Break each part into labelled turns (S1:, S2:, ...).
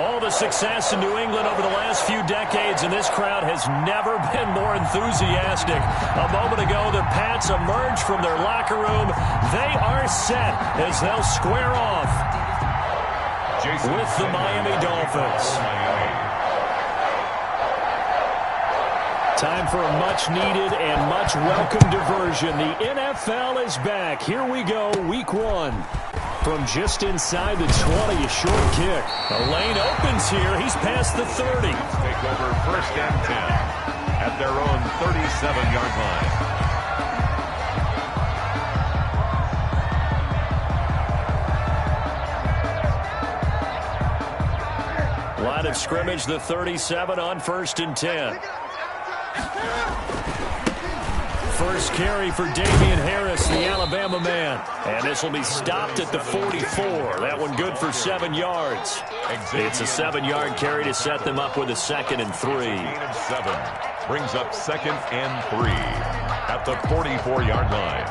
S1: All the success in New England over the last few decades, and this crowd has never been more enthusiastic. A moment ago, the Pats emerged from their locker room. They are set as they'll square off with the Miami Dolphins. Time for a much-needed and much-welcome diversion. The NFL is back. Here we go, Week 1. From just inside the 20, a short kick. The lane opens here. He's past the 30.
S2: Take over 1st and 10 at their own 37-yard line.
S1: Line of scrimmage, the 37 on 1st and 10. First carry for Damian Harris, the Alabama man. And this will be stopped at the 44. That one good for 7 yards. It's a 7-yard carry to set them up with a 2nd and 3.
S2: 7 brings up 2nd and 3 at the 44-yard line.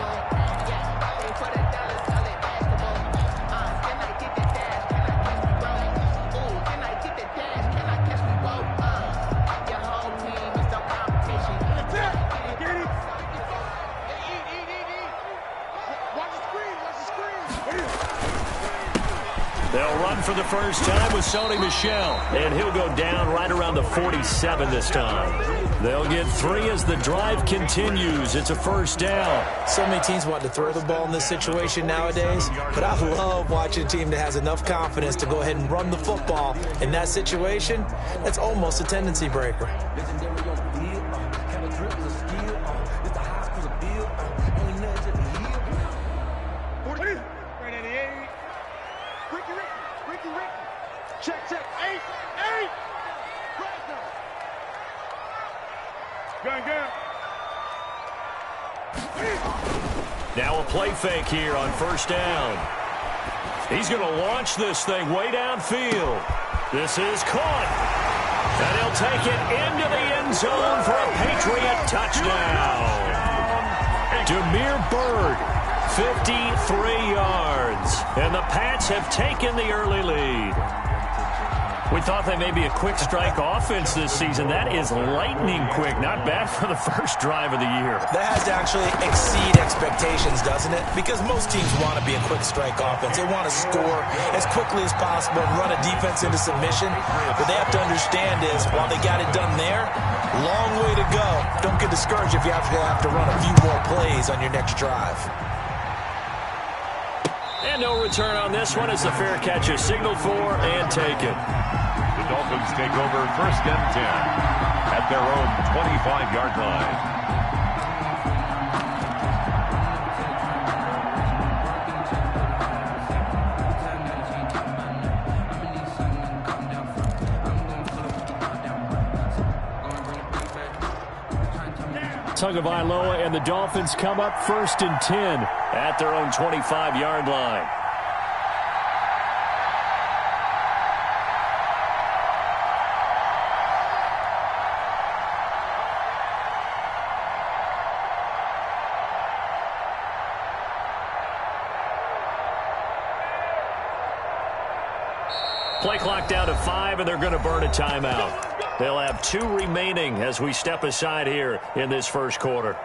S1: They'll run for the first time with Sony Michel, and he'll go down right around the 47 this time. They'll get 3 as the drive continues. It's a 1st down.
S3: So many teams want to throw the ball in this situation nowadays, but I love watching a team that has enough confidence to go ahead and run the football. In that situation, that's almost a tendency breaker.
S1: Now a play fake here on 1st down. He's going to launch this thing way downfield. This is caught. And he'll take it into the end zone for a Patriot touchdown. Demir Byrd, 53 yards. And the Pats have taken the early lead. We thought they may be a quick strike offense this season. That is lightning quick. Not bad for the first drive of the year.
S3: That has to actually exceed expectations, doesn't it? Because most teams want to be a quick strike offense. They want to score as quickly as possible and run a defense into submission. What they have to understand is, while they got it done there, long way to go. Don't get discouraged if you have to run a few more plays on your next drive.
S1: And no return on this one as the fair catch is signaled for and taken.
S2: The Dolphins take over 1st and 10 at their own 25-yard line.
S1: Tagovailoa and the Dolphins come up 1st and 10 at their own 25-yard line. Play clock down to 5, and they're going to burn a timeout. They'll have 2 remaining as we step aside here in this first quarter.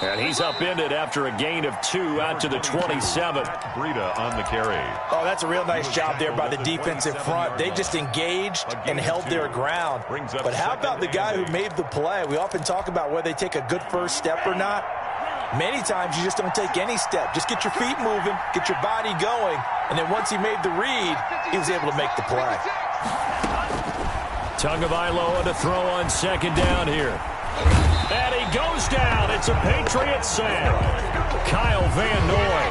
S1: And he's upended after a gain of 2 out to the 27.
S2: Breida on the carry.
S3: Oh, that's a real nice job there by the defensive front. They just engaged and held their ground. But how about the guy who made the play? We often talk about whether they take a good first step or not. Many times you just don't take any step. Just get your feet moving, get your body going, and then once he made the read, he was able to make the play.
S1: Tagovailoa to throw on 2nd down here. And he goes down. It's a Patriot sack. Kyle Van Noy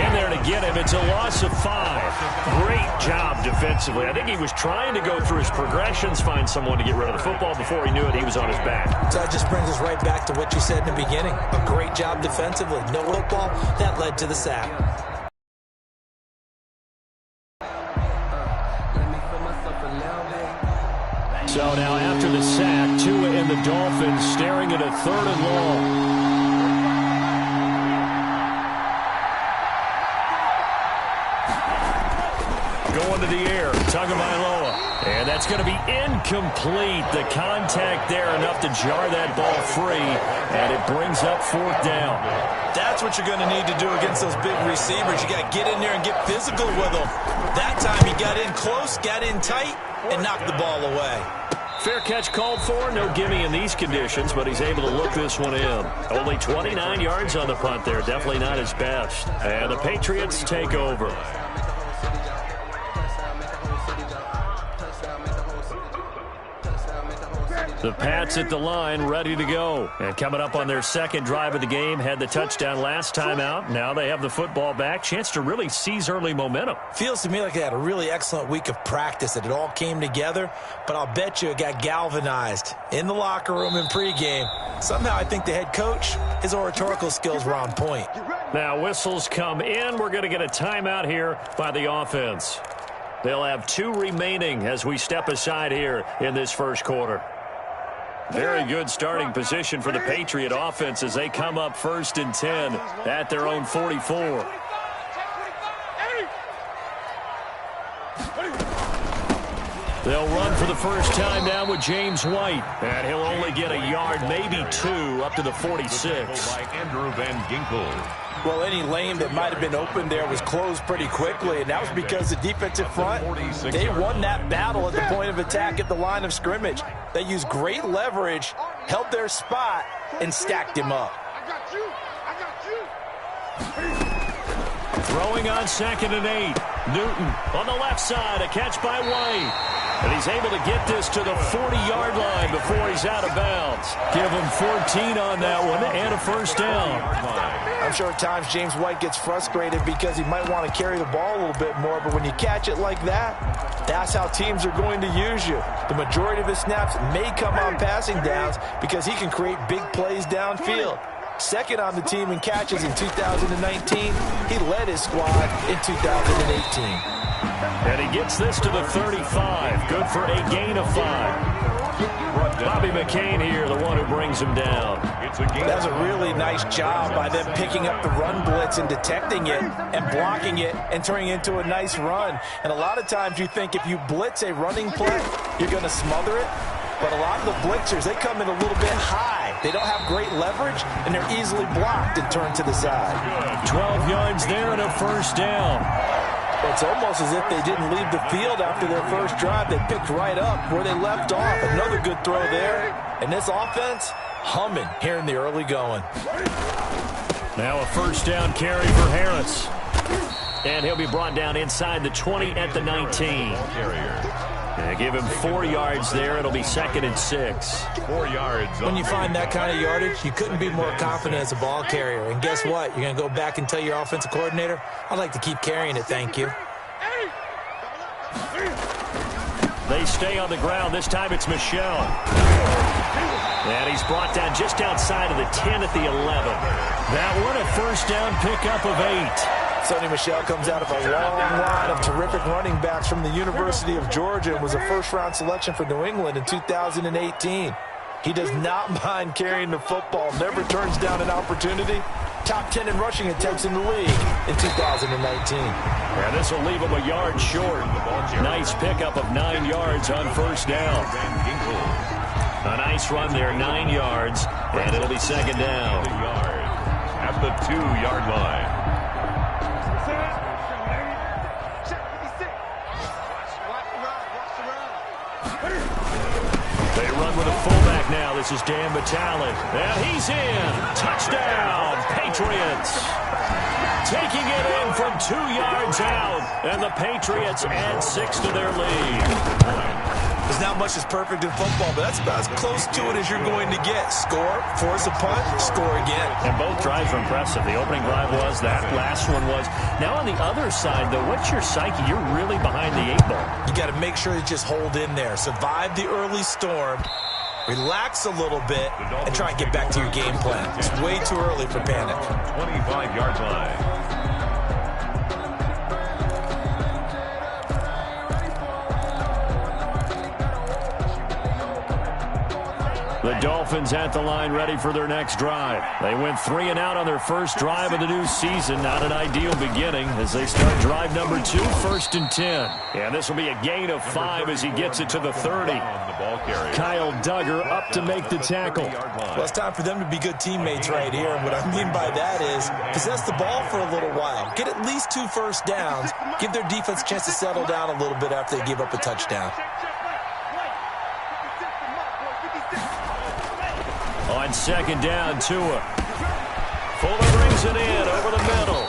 S1: in there to get him. It's a loss of 5. Great job defensively. I think he was trying to go through his progressions, find someone to get rid of the football. Before he knew it, he was on his back.
S3: So that just brings us right back to what you said in the beginning. A great job defensively. No football. That led to the sack.
S1: So now after the sack, Tua and the Dolphins staring at a 3rd and long. Going to the air, Tagovailoa. And that's going to be incomplete. The contact there enough to jar that ball free, and it brings up 4th down.
S3: That's what you're going to need to do against those big receivers. You got to get in there and get physical with them. That time he got in close, got in tight, and knocked the ball away.
S1: Fair catch called for. No gimme in these conditions, but he's able to look this one in. Only 29 yards on the punt there. Definitely not his best. And the Patriots take over. The Pats at the line, ready to go. And coming up on their 2nd drive of the game, had the touchdown last time out. Now they have the football back. Chance to really seize early momentum.
S3: Feels to me like they had a really excellent week of practice, that it all came together. But I'll bet you it got galvanized in the locker room in pregame. Somehow I think the head coach, his oratorical skills were on point.
S1: Now whistles come in. We're going to get a timeout here by the offense. They'll have 2 remaining as we step aside here in this first quarter. Very good starting position for the Patriot offense as they come up 1st and 10 at their own 44. They'll run for the first time now with James White. And he'll only get a yard, maybe 2, up to the 46.
S2: By Andrew Van Ginkel.
S3: Well, any lane that might have been open there was closed pretty quickly, and that was because the defensive front, they won that battle at the point of attack at the line of scrimmage. They used great leverage, held their spot, and stacked him up.
S1: Throwing on 2nd and 8. Newton on the left side, a catch by White. And he's able to get this to the 40-yard line before he's out of bounds. Give him 14 on that one and a 1st down.
S3: I'm sure at times James White gets frustrated because he might want to carry the ball a little bit more, but when you catch it like that, that's how teams are going to use you. The majority of his snaps may come on passing downs because he can create big plays downfield. 2nd on the team in catches in 2019. He led his squad in 2018.
S1: And he gets this to the 35. Good for a gain of 5. Bobby McCain here, the one who brings him down.
S3: That's a really nice job by them picking up the run blitz and detecting it and blocking it and turning it into a nice run. And a lot of times you think if you blitz a running play, you're going to smother it. But a lot of the blitzers, they come in a little bit high. They don't have great leverage, and they're easily blocked and turned to the side.
S1: 12 yards there and a 1st down.
S3: It's almost as if they didn't leave the field after their first drive. They picked right up where they left off. Another good throw there. And this offense, humming here in the early going.
S1: Now a 1st down carry for Harris. And he'll be brought down inside the 20 at the 19. And give him 4 yards there. It'll be 2nd and 6.
S2: 4 yards.
S3: When you find that kind of yardage, you couldn't be more confident as a ball carrier. And guess what? You're going to go back and tell your offensive coordinator, I'd like to keep carrying it, thank you.
S1: They stay on the ground. This time it's Michel. And he's brought down just outside of the 10 at the 11. That one a 1st down pickup of 8.
S3: Sonny Michel comes out of a long line of terrific running backs from the University of Georgia and was a 1st-round selection for New England in 2018. He does not mind carrying the football, never turns down an opportunity. Top 10 in rushing attempts in the league in 2019.
S1: And this will leave him a yard short. Nice pickup of 9 yards on 1st down. A nice run there, 9 yards, and it'll be 2nd down.
S2: At the 2-yard line.
S1: They run with a fullback now. This is Dan Batali. And he's in. Touchdown, Patriots. Taking it in from 2 yards out. And the Patriots add 6 to their lead.
S3: There's not much that's perfect in football, but that's about as close to it as you're going to get. Score, force a punt, score again.
S1: And both drives were impressive. The opening drive was, that last one was. Now on the other side, though, what's your psyche? You're really behind the 8 ball.
S3: You got to make sure you just hold in there. Survive the early storm. Relax a little bit and try and get back to your game plan. It's way too early for panic.
S2: 25-yard line.
S1: The Dolphins at the line ready for their next drive. They went 3 and out on their first drive of the new season. Not an ideal beginning as they start drive number 2, 1st and 10. And this will be a gain of 5 as he gets it to the 30. Kyle Duggar up to make the tackle.
S3: Well, it's time for them to be good teammates right here. And what I mean by that is possess the ball for a little while. Get at least 2 first downs. Give their defense a chance to settle down a little bit after they give up a touchdown.
S1: On 2nd down, Tua. Fuller brings it in over the middle.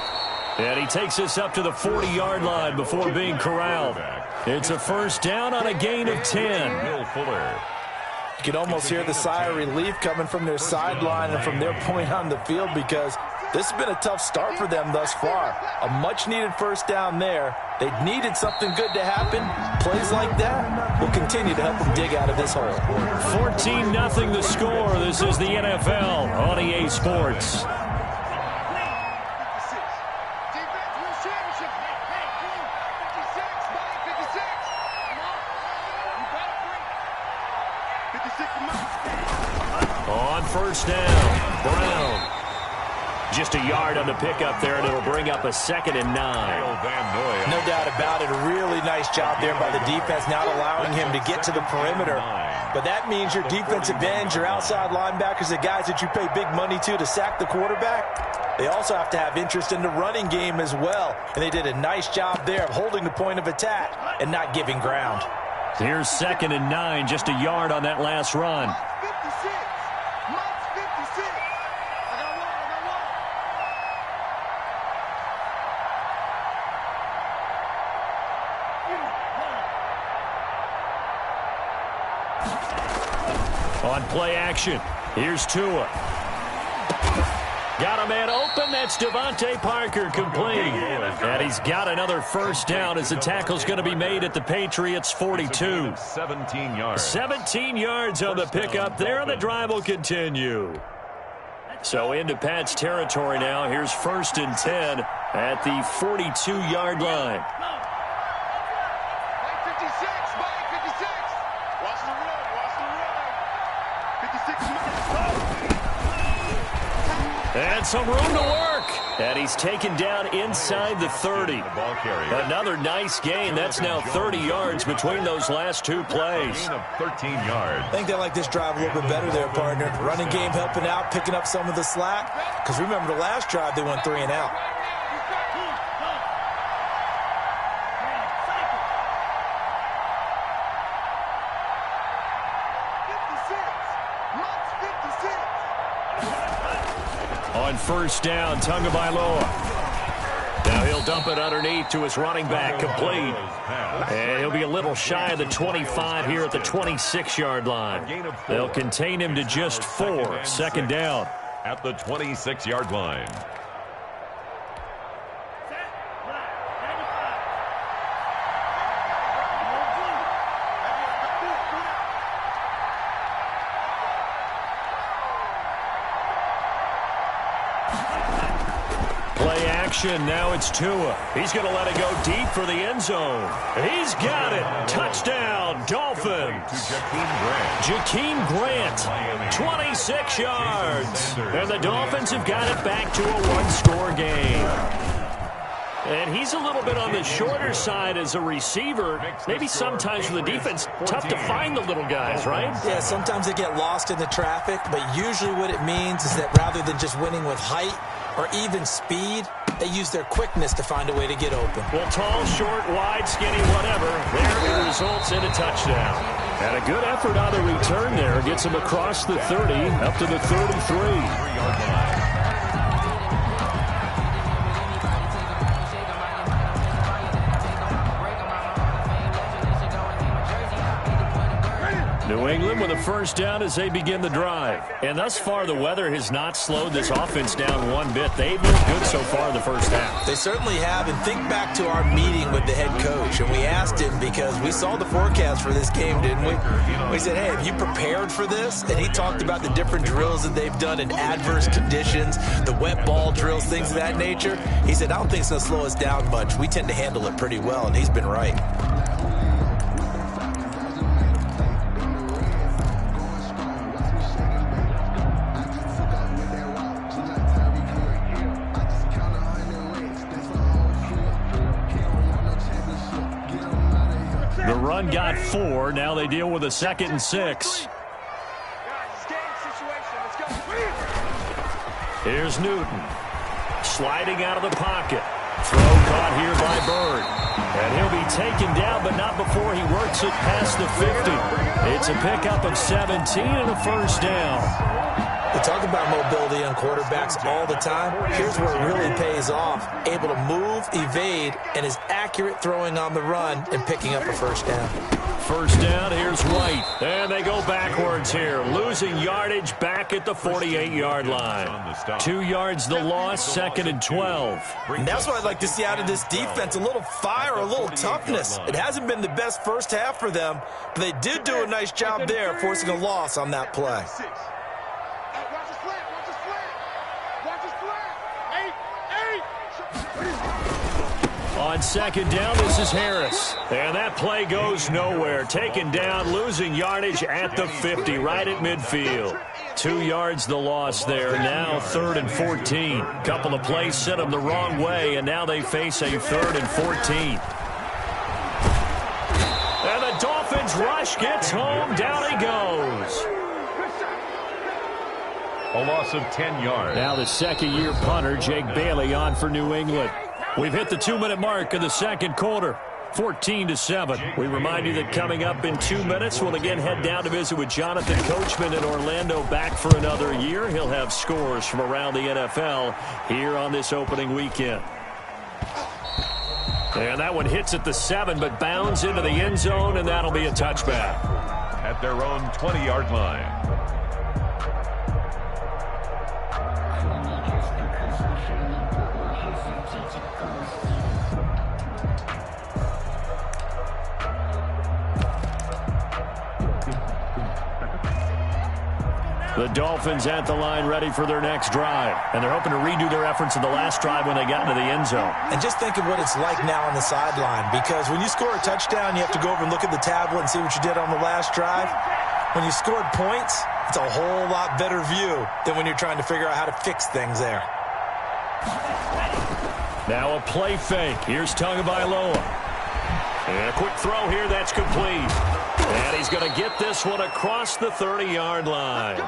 S1: And he takes us up to the 40-yard line before being corralled. It's a first down on a gain of 10.
S2: Will Fuller.
S3: You can almost hear the sigh of relief coming from their sideline and from their point on the field because this has been a tough start for them thus far. A much-needed first down there. They needed something good to happen. Plays like that will continue to help them dig out of this hole.
S1: 14-0 the score. This is the NFL on EA Sports. On first down, Brown. Just a yard on the pickup there, and it'll bring up a 2nd and 9.
S3: No doubt about it. A really nice job there by the defense, not allowing him to get to the perimeter. But that means your defensive ends, your outside linebackers, the guys that you pay big money to sack the quarterback, they also have to have interest in the running game as well. And they did a nice job there of holding the point of attack and not giving ground.
S1: Here's 2nd and 9, just a yard on that last run. On play action, here's Tua. Got a man open. That's Devontae Parker complete. And he's got another first down as the tackle's going to be made at the Patriots' 42.
S2: 17 yards.
S1: 17 yards on the pickup there, and the drive will continue. So into Pat's territory now. Here's 1st and 10 at the 42-yard line. And some room to work. And he's taken down inside the 30. Another nice gain. That's now 30 yards between those last 2 plays.
S2: 13 yards.
S3: I think they like this drive a little bit better there, partner. Running game helping out, picking up some of the slack. Because remember the last drive, they went 3 and out.
S1: On first down, Tagovailoa. Now he'll dump it underneath to his running back, complete. And he'll be a little shy of the 25 here at the 26-yard line. They'll contain him to just 4, 2nd down.
S2: At the 26-yard line.
S1: Play action. Now it's Tua. He's going to let it go deep for the end zone. He's got it. Touchdown, Dolphins. Jakeem Grant, 26 yards. And the Dolphins have got it back to a 1-score game. And he's a little bit on the shorter side as a receiver. Maybe sometimes for the defense, tough to find the little guys, right?
S3: Yeah, sometimes they get lost in the traffic, but usually what it means is that rather than just winning with height or even speed, they use their quickness to find a way to get open.
S1: Well, tall, short, wide, skinny, whatever, there it results in a touchdown. And a good effort on the return there gets him across the 30 up to the 33. New England with a first down as they begin the drive. And thus far, the weather has not slowed this offense down one bit. They've looked good so far in the first half.
S3: They certainly have. And think back to our meeting with the head coach. And we asked him because we saw the forecast for this game, didn't we? We said, hey, have you prepared for this? And he talked about the different drills that they've done in adverse conditions, the wet ball drills, things of that nature. He said, I don't think it's going to slow us down much. We tend to handle it pretty well, and he's been right.
S1: The run got 4. Now they deal with a 2nd and 6. Here's Newton. Sliding out of the pocket. Throw caught here by Bird. And he'll be taken down, but not before he works it past the 50. It's a pickup of 17 and a first down.
S3: We talk about mobility on quarterbacks all the time. Here's where it really pays off. Able to move, evade, and is accurate throwing on the run and picking up a first down.
S1: First down, here's White. And they go backwards here. Losing yardage back at the 48-yard line. 2 yards the loss, 2nd and 12.
S3: And that's what I'd like to see out of this defense. A little fire, a little toughness. It hasn't been the best first half for them, but they did do a nice job there, forcing a loss on that play.
S1: On 2nd down, this is Harris. And that play goes nowhere. Taken down, losing yardage at the 50, right at midfield. 2 yards the loss there. Now 3rd and 14. Couple of plays sent them the wrong way, and now they face a 3rd and 14. And the Dolphins rush gets home. Down he goes.
S2: A loss of 10 yards.
S1: Now the 2nd-year punter, Jake Bailey, on for New England. We've hit the 2-minute mark of the 2nd quarter, 14-7. We remind you that coming up in 2 minutes, we'll again head down to visit with Jonathan Coachman in Orlando, back for another year. He'll have scores from around the NFL here on this opening weekend. And that one hits at the 7, but bounds into the end zone, and that'll be a touchback.
S2: At their own 20-yard line.
S1: The Dolphins at the line ready for their next drive. And they're hoping to redo their efforts in the last drive when they got into the end zone.
S3: And just think of what it's like now on the sideline, because when you score a touchdown, you have to go over and look at the tablet and see what you did on the last drive. When you scored points, it's a whole lot better view than when you're trying to figure out how to fix things there.
S1: Now a play fake. Here's Tagovailoa. And a quick throw here, that's complete. And he's going to get this one across the 30-yard line.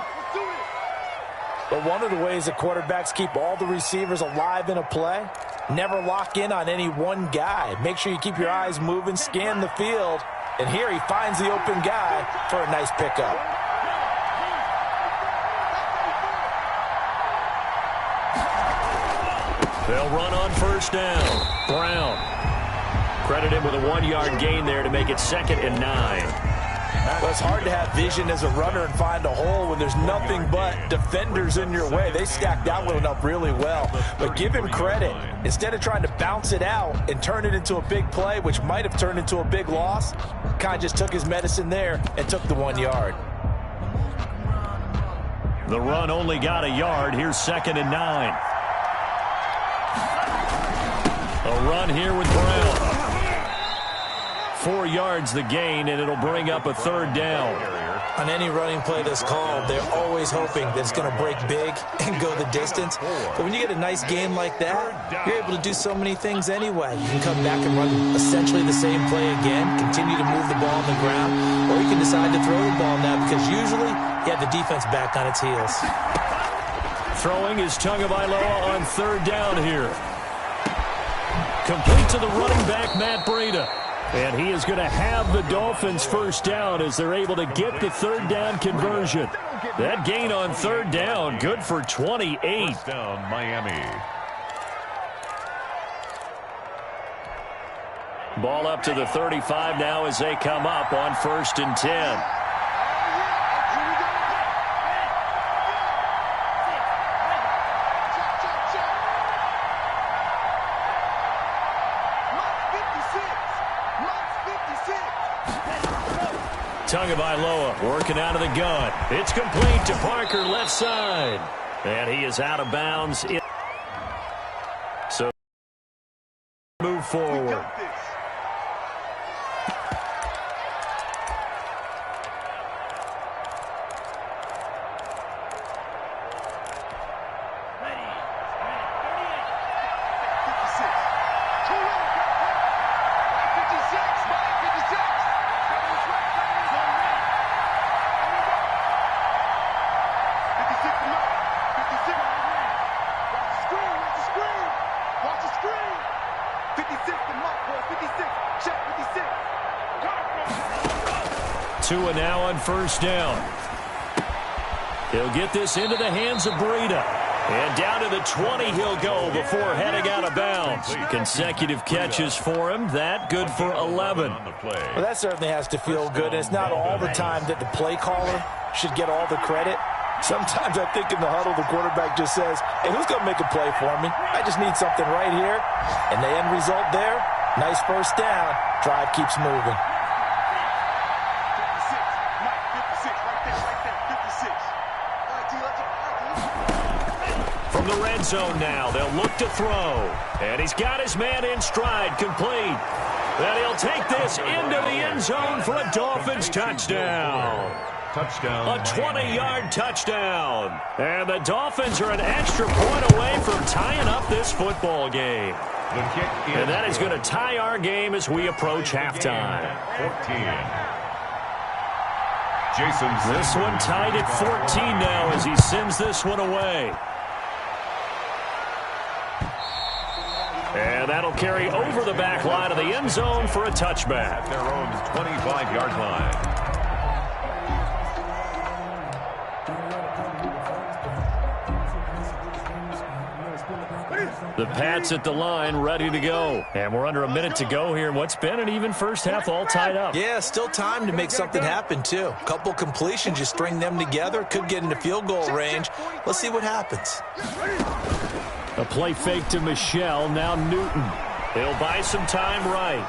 S3: But one of the ways that quarterbacks keep all the receivers alive in a play, never lock in on any one guy. Make sure you keep your eyes moving, scan the field. And here he finds the open guy for a nice pickup.
S1: They'll run on first down. Brown. Credit him with a 1-yard gain there to make it 2nd and 9.
S3: Well, it's hard to have vision as a runner and find a hole when there's nothing but defenders in your way. They stacked that one up really well. But give him credit. Instead of trying to bounce it out and turn it into a big play, which might have turned into a big loss, kind of just took his medicine there and took the 1 yard.
S1: The run only got a yard. Here's 2nd and 9. A run here with Brown. 4 yards the gain, and it'll bring up a 3rd down.
S3: On any running play that's called, they're always hoping that it's going to break big and go the distance. But when you get a nice game like that, you're able to do so many things anyway. You can come back and run essentially the same play again, continue to move the ball on the ground, or you can decide to throw the ball now because usually you have the defense back on its heels.
S1: Throwing is Tagovailoa on 3rd down here. Complete to the running back, Matt Breida. And he is going to have the Dolphins first down as they're able to get the 3rd down conversion. That gain on 3rd down, good for 28.
S2: First down, Miami.
S1: Ball up to the 35 now as they come up on 1st and 10. Tagovailoa working out of the gun. It's complete to Parker, left side. And he is out of bounds. So move forward. Tua now on first down. He'll get this into the hands of Breida. And down to the 20 he'll go before heading out of bounds. Consecutive catches for him. That good for 11.
S3: Well, that certainly has to feel good. And it's not all the time that the play caller should get all the credit. Sometimes I think in the huddle, the quarterback just says, hey, who's going to make a play for me? I just need something right here. And the end result there, nice first down. Drive keeps moving.
S1: From the red zone now, they'll look to throw. And he's got his man in stride, complete. Then he'll take this into the end zone for a Dolphins touchdown. A 20-yard touchdown. And the Dolphins are an extra point away from tying up this football game. And that is going to tie our game as we approach halftime.
S2: 14.
S1: This one tied at 14 now as he sends this one away. And that'll carry over the back line of the end zone for a touchback.
S2: Their own 25-yard line.
S1: The Pats at the line, ready to go. And we're under a minute to go here. What's been an even first half, all tied up.
S3: Yeah, still time to make something happen, too. Couple completions, you string them together. Could get into field goal range. Let's see what happens.
S1: A play fake to Michelle, now Newton. He'll buy some time right.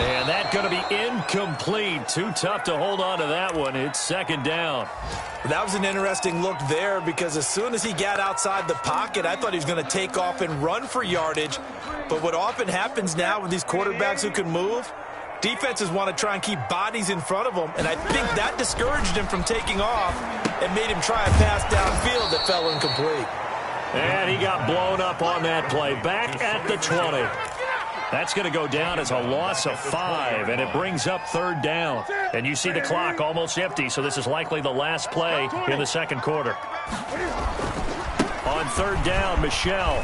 S1: And that's going to be incomplete. Too tough to hold on to that one. It's second down.
S3: That was an interesting look there because as soon as he got outside the pocket, I thought he was going to take off and run for yardage. But what often happens now with these quarterbacks who can move, defenses want to try and keep bodies in front of them, and I think that discouraged him from taking off and made him try a pass downfield that fell incomplete.
S1: And he got blown up on that play. Back at the 20. That's going to go down as a loss of 5, and it brings up third down. And you see the clock almost empty, so this is likely the last play in the second quarter. On third down, Michelle.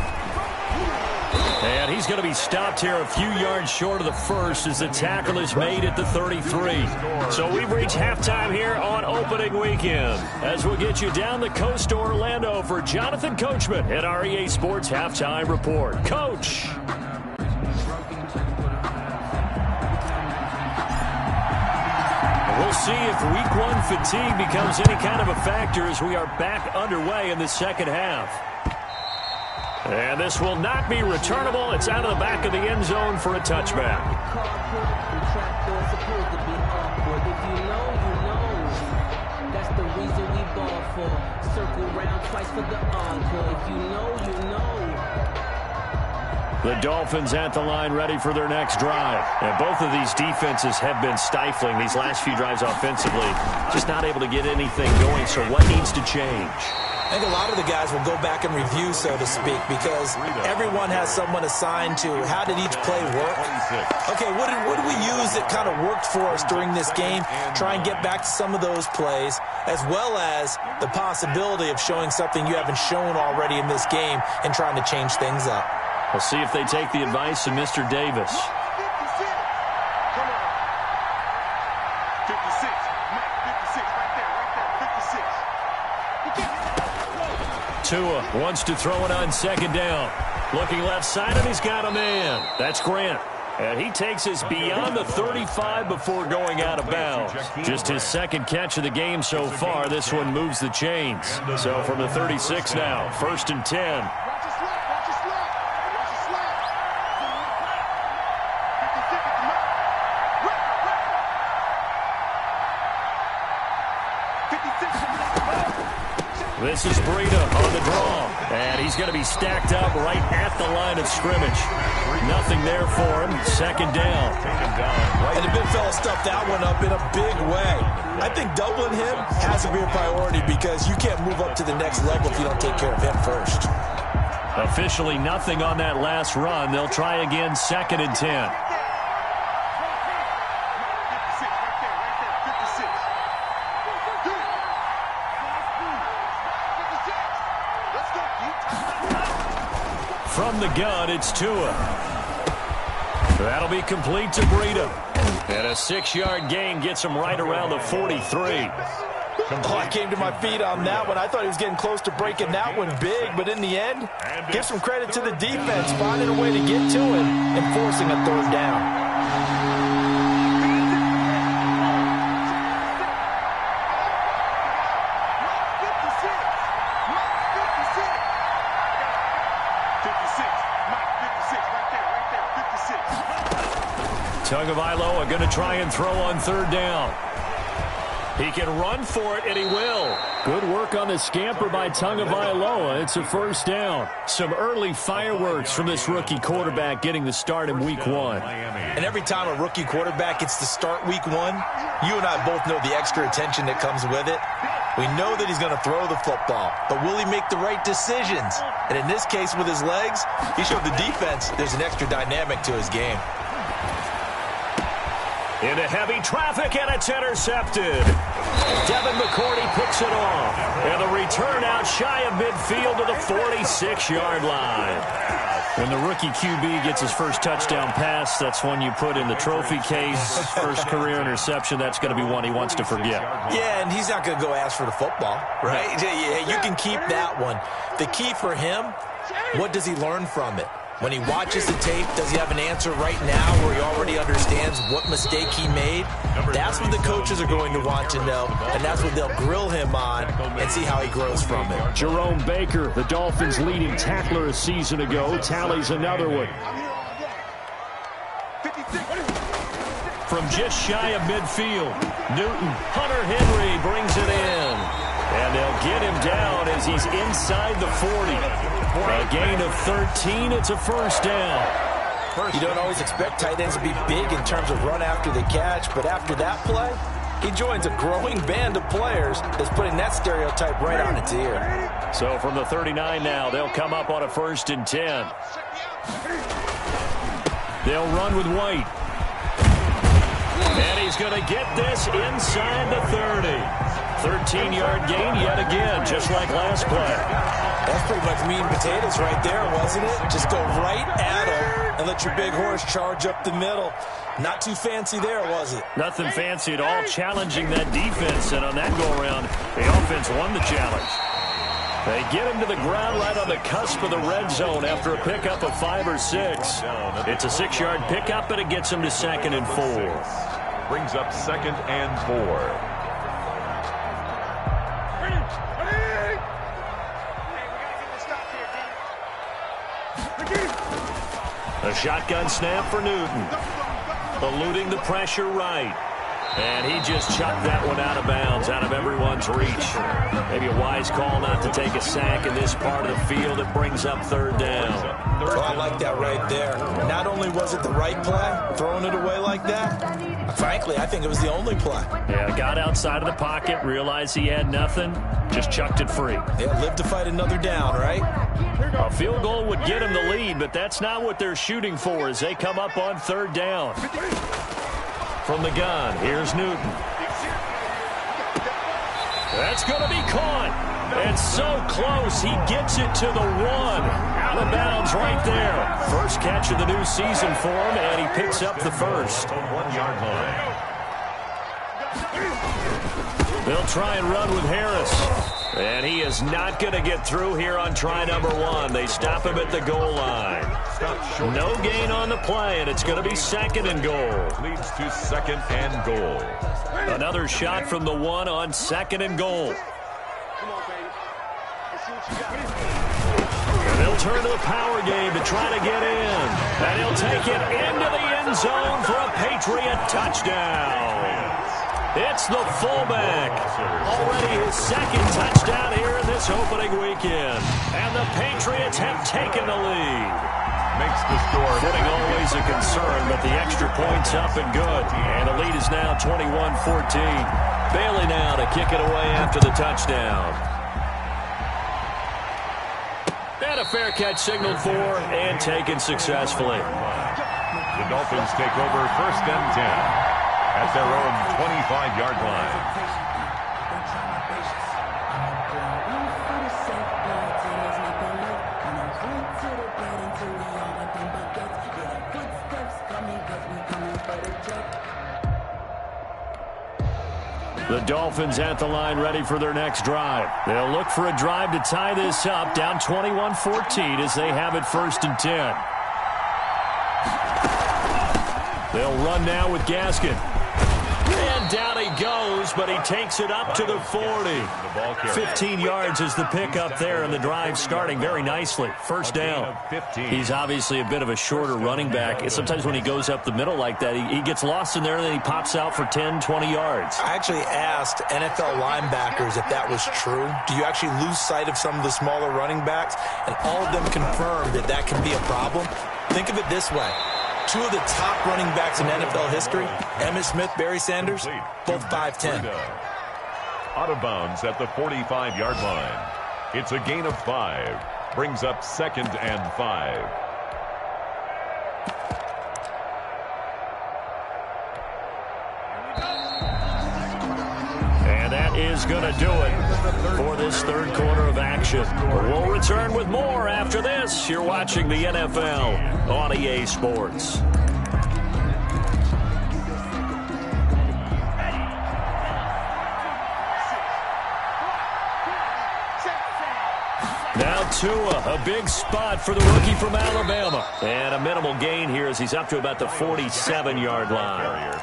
S1: And he's going to be stopped here a few yards short of the first as the tackle is made at the 33. So we've reached halftime here on opening weekend. As we'll get you down the coast to Orlando for Jonathan Coachman at our EA Sports Halftime Report. Coach. We'll see if week one fatigue becomes any kind of a factor as we are back underway in the second half. And this will not be returnable. It's out of the back of the end zone for a touchback.
S4: That's the reason we ball for. Circle round twice for the encore. If you know, you know.
S1: The Dolphins at the line ready for their next drive. And both of these defenses have been stifling these last few drives offensively. Just not able to get anything going. So what needs to change?
S3: I think a lot of the guys will go back and review, so to speak, because everyone has someone assigned to how did each play work. Okay, what did we use that kind of worked for us during this game? Try and get back to some of those plays, as well as the possibility of showing something you haven't shown already in this game and trying to change things up.
S1: We'll see if they take the advice of Mr. Davis. Tua wants to throw it on second down. Looking left side, and he's got a man. That's Grant. And he takes us beyond the 35 before going out of bounds. Just his second catch of the game so far. This one moves the chains. So from the 36 now, 1st and 10. This is Breida on the draw. And he's going to be stacked up right at the line of scrimmage. Nothing there for him. Second down.
S3: And the big fella stuffed that one up in a big way. I think doubling him has to be a priority because you can't move up to the next level if you don't take care of him first.
S1: Officially nothing on that last run. They'll try again, 2nd and 10. From the gun, it's Tua. That'll be complete to Breida. And a 6-yard gain gets him right around the 43.
S3: Oh, I came to my feet on that one. I thought he was getting close to breaking that one big, but in the end, give some credit to the defense, finding a way to get to him and forcing a third down.
S1: Tagovailoa going to try and throw on third down. He can run for it, and he will. Good work on the scamper by Tagovailoa. It's a first down. Some early fireworks from this rookie quarterback getting the start in week 1.
S3: And every time a rookie quarterback gets to start week 1, you and I both know the extra attention that comes with it. We know that he's going to throw the football, but will he make the right decisions? And in this case, with his legs, he showed the defense there's an extra dynamic to his game.
S1: Into heavy traffic, and it's intercepted. Devin McCourty picks it off. And the return out shy of midfield to the 46-yard line. When the rookie QB gets his first touchdown pass, that's one you put in the trophy case. First career interception, that's going to be one he wants to forget.
S3: Yeah, and he's not going to go ask for the football, right? Yeah, you can keep that one. The key for him, what does he learn from it? When he watches the tape, does he have an answer right now where he already understands what mistake he made? That's what the coaches are going to want to know, and that's what they'll grill him on and see how he grows from it.
S1: Jerome Baker, the Dolphins' leading tackler a season ago, tallies another one. From just shy of midfield, Newton, Hunter Henry brings it in. And they'll get him down as he's inside the 40. A gain of 13, it's a first down.
S3: You don't always expect tight ends to be big in terms of run after the catch, but after that play, he joins a growing band of players that's putting that stereotype right on its ear.
S1: So from the 39 now, they'll come up on a 1st and 10. They'll run with White. And he's going to get this inside the 30. 13-yard gain yet again, just like last play.
S3: That's pretty much meat and potatoes right there, wasn't it? Just go right at him and let your big horse charge up the middle. Not too fancy there, was it?
S1: Nothing fancy at all, challenging that defense. And on that go-around, the offense won the challenge. They get him to the ground right on the cusp of the red zone after a pickup of 5 or 6. It's a 6-yard pickup, and it gets him to 2nd and 4.
S2: Brings up 2nd and 4.
S1: A shotgun snap for Newton. Eluding the pressure right. And he just chucked that one out of bounds, out of everyone's reach. Maybe a wise call not to take a sack in this part of the field. It brings up 3rd down.
S3: Oh, I like that right there. Not only was it the right play, throwing it away like that, frankly, I think it was the only play.
S1: Yeah, got outside of the pocket, realized he had nothing, just chucked it free.
S3: Yeah, live to fight another down, right?
S1: A field goal would get him the lead, but that's not what they're shooting for as they come up on 3rd down. From the gun, here's Newton. That's going to be caught. And so close, he gets it to the 1. Out of bounds right there. First catch of the new season for him, and he picks up the first.
S2: 1-yard line.
S1: They'll try and run with Harris. And he is not going to get through here on try number 1. They stop him at the goal line. No gain on the play, and it's going to be 2nd and goal.
S2: Leads to 2nd and goal.
S1: Another shot from the 1 on 2nd and goal. And they'll turn to the power game to try to get in. And he'll take it into the end zone for a Patriot touchdown. It's the fullback. Already his 2nd touchdown here in this opening weekend. And the Patriots have taken the lead.
S2: Makes the score.
S1: Footing always a concern, but the extra point's up and good. And the lead is now 21-14. Bailey now to kick it away after the touchdown. And a fair catch signaled for and taken successfully.
S2: The Dolphins take over 1st and 10. At their own 25-yard line.
S1: The Dolphins at the line ready for their next drive. They'll look for a drive to tie this up, down 21-14 as they have it 1st and 10. They'll run now with Gaskin. And down he goes, but he takes it up to the 40. 15 yards is the pickup there, and the drive starting very nicely. 1st down. He's obviously a bit of a shorter running back. Sometimes when he goes up the middle like that, he gets lost in there, and then he pops out for 10, 20 yards.
S3: I actually asked NFL linebackers if that was true. Do you actually lose sight of some of the smaller running backs? And all of them confirmed that that can be a problem. Think of it this way. 2 of the top running backs in NFL history, Emmitt Smith, Barry Sanders, both 5'10".
S2: Out of bounds at the 45-yard line. It's a gain of 5. Brings up 2nd and 5.
S1: And that is going to do it for this 3rd quarter of action. We'll return with more after this. You're watching the NFL on EA Sports. Now Tua, a big spot for the rookie from Alabama. And a minimal gain here as he's up to about the 47-yard line.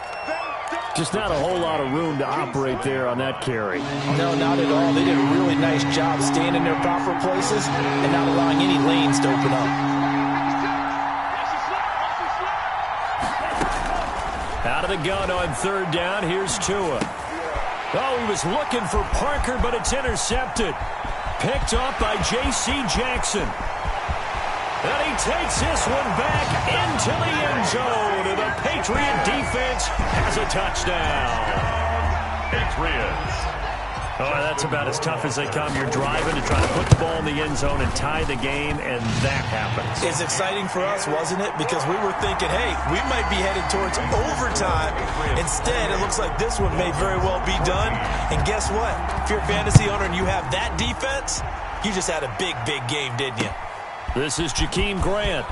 S1: Just not a whole lot of room to operate there on that carry.
S3: No, not at all. They did a really nice job staying in their proper places and not allowing any lanes to open up.
S1: Out of the gun on 3rd down, here's Tua. Oh, he was looking for Parker, but it's intercepted. Picked up by J.C. Jackson. And he takes this one back into the end zone. And the Patriot defense has a touchdown.
S2: Patriots.
S1: Oh, that's about as tough as they come. You're driving to try to put the ball in the end zone and tie the game, and that happens.
S3: It's exciting for us, wasn't it? Because we were thinking, hey, we might be headed towards overtime. Instead, it looks like this one may very well be done. And guess what? If you're a fantasy owner and you have that defense, you just had a big, big game, didn't you?
S1: This is Jakeem Grant.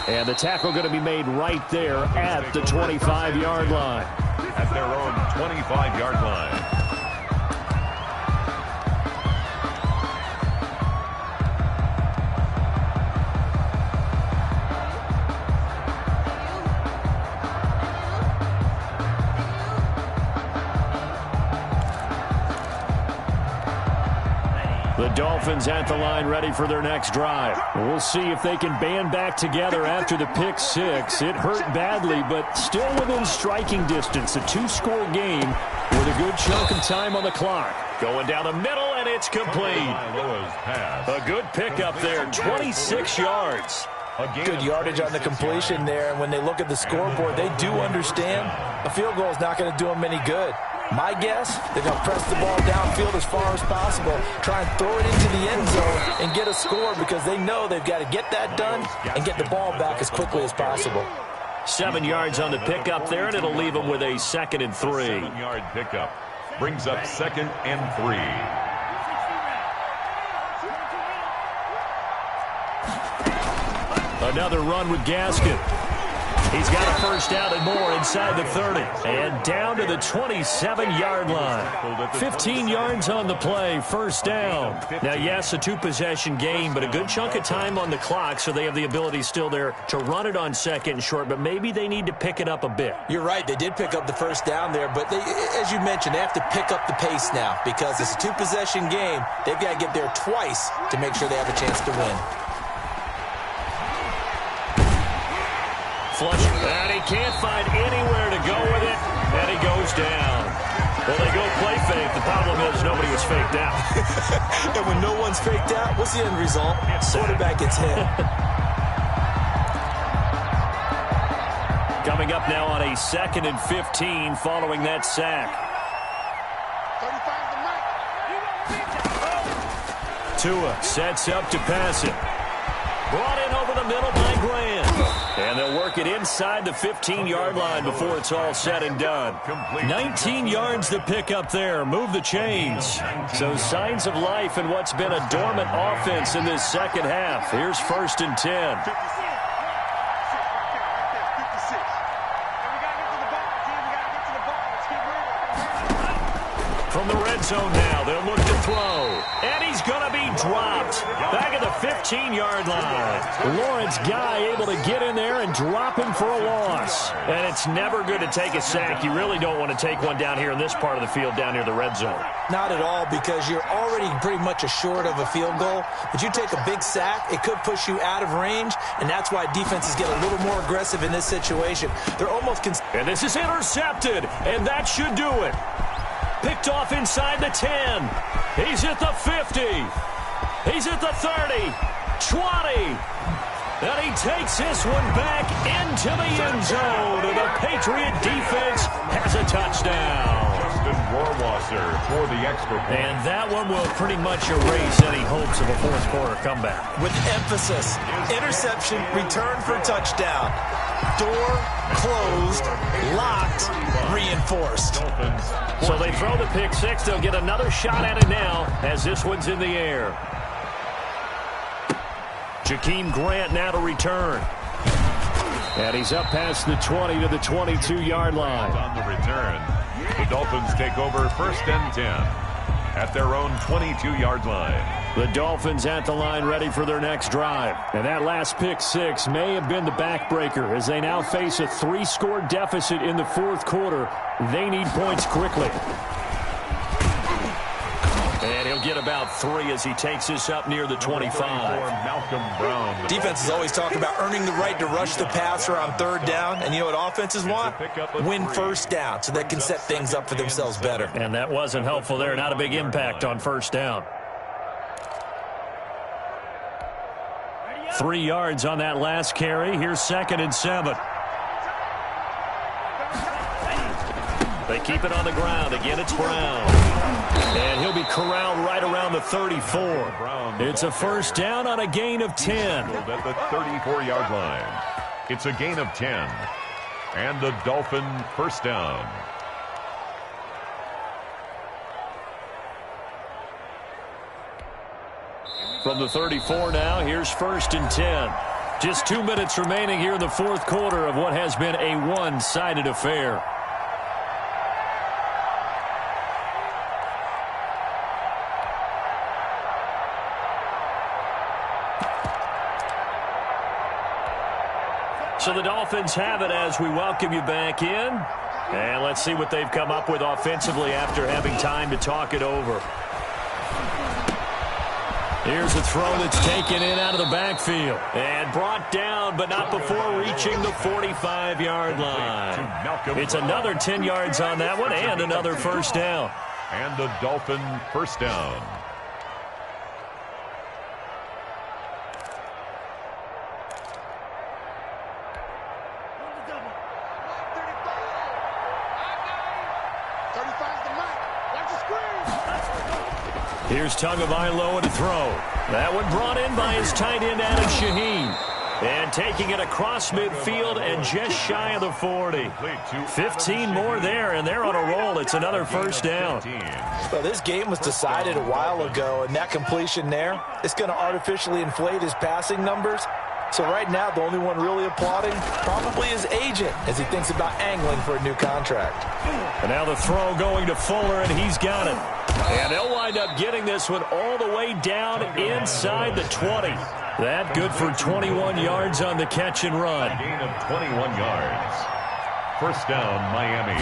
S1: And the tackle going to be made right there at the 25-yard line.
S2: At their own 25-yard line.
S1: The Dolphins at the line ready for their next drive. We'll see if they can band back together after the pick 6. It hurt badly, but still within striking distance. A 2-score game with a good chunk of time on the clock. Going down the middle, and it's complete. A good pickup there, 26 yards.
S3: Good yardage on the completion there. And when they look at the scoreboard, they do understand a field goal is not going to do them any good. My guess, they're going to press the ball downfield as far as possible, try and throw it into the end zone and get a score because they know they've got to get that done and get the ball back as quickly as possible.
S1: 7 yards on the pickup there, and it'll leave them with a 2nd and 3.
S2: 7-yard pickup brings up 2nd and 3.
S1: Another run with Gaskin. He's got a 1st down and more inside the 30. And down to the 27-yard line. 15 yards on the play, 1st down. Now, yes, a 2-possession game, but a good chunk of time on the clock, so they have the ability still there to run it on 2nd and short, but maybe they need to pick it up a bit.
S3: You're right. They did pick up the 1st down there, but they, as you mentioned, they have to pick up the pace now because it's a 2-possession game. They've got to get there twice to make sure they have a chance to win.
S1: Flush, and he can't find anywhere to go with it, and he goes down. Well, they go play fake. The problem is nobody was faked out.
S3: And when no one's faked out, what's the end result? Quarterback gets hit.
S1: Coming up now on a 2nd and 15 following that sack. Tua sets up to pass it. Brought in over the middle by Grant. And they'll work it inside the 15-yard line before it's all said and done. 19 yards to pick up there. Move the chains. So signs of life in what's been a dormant offense in this second half. Here's 1st and 10. From the red zone now, they'll look to throw. And he's going to be dropped back at the 15-yard line. Lawrence Guy able to get in there and drop him for a loss. And it's never good to take a sack. You really don't want to take one down here in this part of the field down near the red zone.
S3: Not at all, because you're already pretty much assured of a field goal. But you take a big sack, it could push you out of range, and that's why defenses get a little more aggressive in this situation. They're almost...
S1: And this is intercepted, and that should do it. Picked off inside the 10. He's at the 50. He's at the 30. 20. And he takes this one back into the end zone. And the Patriot defense has a touchdown.
S2: Justin Rohrwasser for the extra point.
S1: And that one will pretty much erase any hopes of a fourth quarter comeback.
S3: With emphasis, interception, return for touchdown. Door closed, locked, reinforced.
S1: So they throw the pick six. They'll get another shot at it now as this one's in the air. Jakeem Grant now to return. And he's up past the 20 to the 22-yard line.
S2: On the return, the Dolphins take over 1st and 10 at their own 22-yard line.
S1: The Dolphins at the line ready for their next drive. And that last pick six may have been the backbreaker as they now face a 3-score deficit in the fourth quarter. They need points quickly. And he'll get about 3 as he takes this up near the 25.
S2: Malcolm Brown.
S3: Defenses always talk about earning the right to rush the passer on 3rd down. And you know what offenses want? Win 1st down so they can set things up for themselves better.
S1: And that wasn't helpful there. Not a big impact on 1st down. 3 yards on that last carry. Here's 2nd and 7. They keep it on the ground. Again, it's Brown. And he'll be corralled right around the 34. It's a 1st down on a gain of 10.
S2: At the 34-yard line. It's a gain of 10. And the Dolphin 1st down.
S1: From the 34 now, here's 1st and 10. Just 2 minutes remaining here in the fourth quarter of what has been a one-sided affair. So the Dolphins have it as we welcome you back in. And let's see what they've come up with offensively after having time to talk it over. Here's a throw that's taken in out of the backfield. And brought down, but not before reaching the 45-yard line. It's another 10 yards on that one and another 1st down.
S2: And the Dolphin 1st down.
S1: Here's Tagovailoa to throw. That one brought in by his tight end, Adam Shaheen. And taking it across midfield and just shy of the 40. 15 more there, and they're on a roll. It's another 1st down.
S3: Well, this game was decided a while ago, and that completion there, it's going to artificially inflate his passing numbers. So right now, the only one really applauding probably his agent as he thinks about angling for a new contract.
S1: And now the throw going to Fuller, and he's got it. And they'll wind up getting this one all the way down inside the 20. That good for 21 yards on the catch and run.
S2: Gain of 21 yards. 1st down, Miami.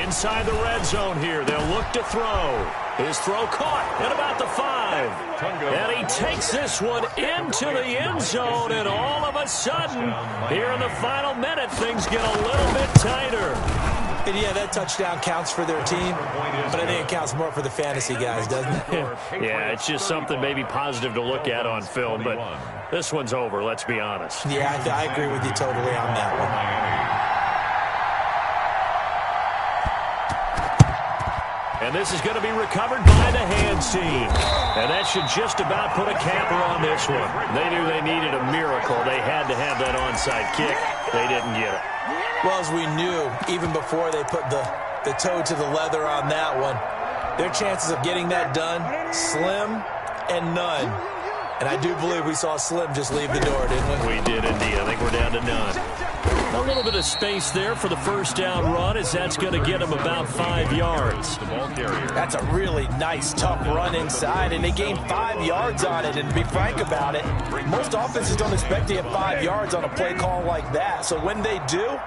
S1: Inside the red zone here, they'll look to throw. His throw caught at about the 5. And he takes this one into the end zone, and all of a sudden, here in the final minute, things get a little bit tighter.
S3: And yeah, that touchdown counts for their team, but I think it counts more for the fantasy guys, doesn't it?
S1: Yeah, it's just something maybe positive to look at on film, but this one's over, let's be honest.
S3: Yeah, I agree with you totally on that one.
S1: And this is going to be recovered by the hands team. And that should just about put a capper on this one. They knew they needed a miracle. They had to have that onside kick. They didn't get it.
S3: Well, as we knew, even before they put the toe to the leather on that one, their chances of getting that done, slim and none. And I do believe we saw Slim just leave the door, didn't we?
S1: We did indeed. I think we're down to none. A little bit of space there for the first down run, as that's going to get him about 5 yards.
S2: The ball carrier.
S3: That's a really nice, tough run inside, and they gained 5 yards on it. And to be frank about it, most offenses don't expect to get 5 yards on a play call like that. So when they do,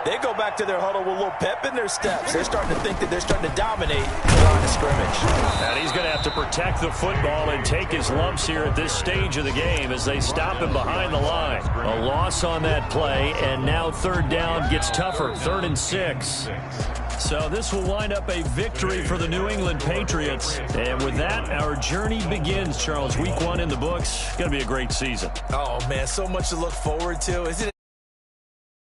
S3: they go back to their huddle with a little pep in their steps. They're starting to think that they're starting to dominate the line of scrimmage.
S1: And he's going to have to protect the football and take his lumps here at this stage of the game as they stop him behind the line. A loss on that play, and now third down gets tougher, 3rd and 6. So this will wind up a victory for the New England Patriots. And with that, our journey begins, Charles. Week 1 in the books. Going to be a great season.
S3: Oh, man, so much to look forward to. Isn't